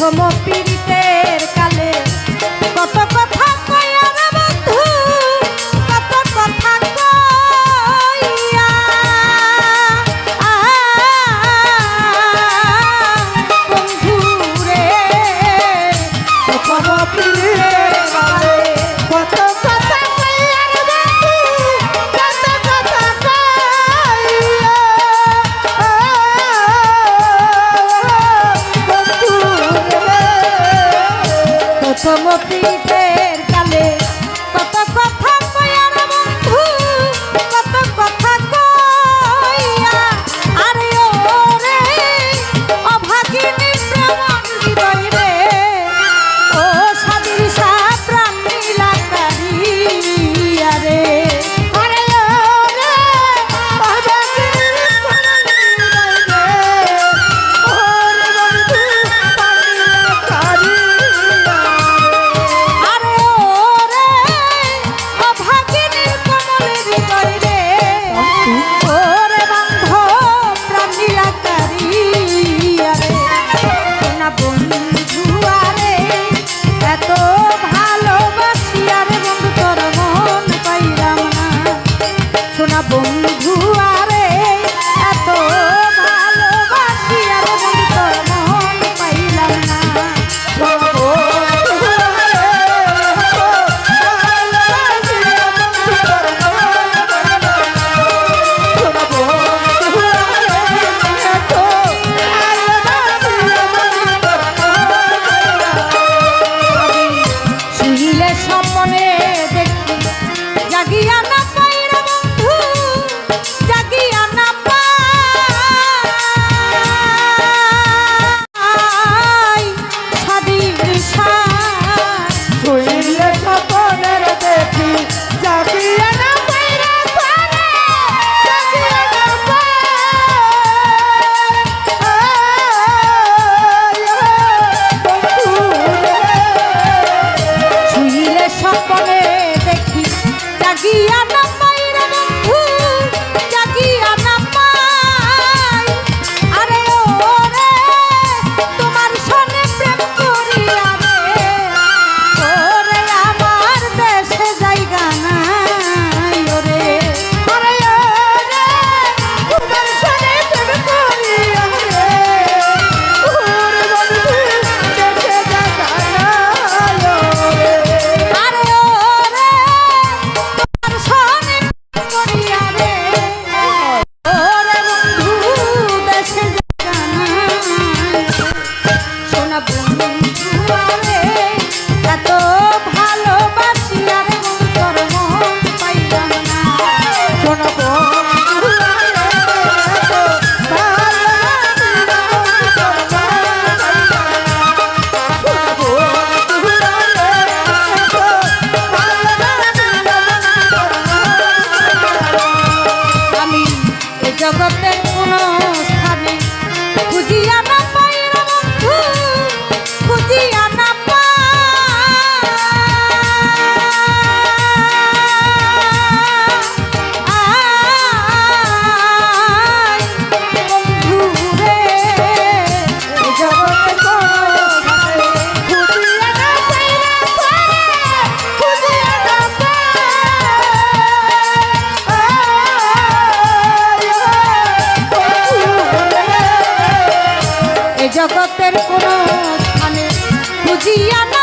প্রথম পীড়িতের কালে কত কথা কইয়া রে বন্ধু, কত কথা কইয়া বন্ধু রে, প্রথম পীড়িতের কালে কত কথা কইয়া রে বন্ধু, কত কথা কইয়া প্রথম পীড়িতের কালে কত কথা কইয়া রে বন্ধু, কত কথা কইয়া আরে ও রে অভাগিনী প্রেমন হৃদয় রে, ও সাদির সাপ প্রাণ নীলাকারী আরে আরে ও রে অভাগিনী প্রেমন হৃদয় রে, ও রে বন্ধু প্রাণ নীলাকারী বন্ধু আরে এত ভালোবাসি আর বন্ধু তোর মন পাইলাম না, শুইলে স্বপ্নে দেখি জাগিয়া না জাগিয়া না পাই রে বন্ধু, জাগিয়া না পাই আরে ও রে তোমার সনে প্রেম করিয়া রে, ও রে আমার দেশে জায়গা নাই ওরে আরে ও রে তোমার সনে প্রেম করিয়া রে, ও রে বন্ধু দেশে জায়গা নাই ওরে আরে ও রে জগতের কোন স্থানে খুঁজিয়া না পাই রে বন্ধু, খুঁজিয়া না পাই বন্ধু রে, জগতের কোন স্থানে খুঁজিয়া না পাই রে, খুঁজিয়া না জগতের কোন স্থানে খুঁজিয়া না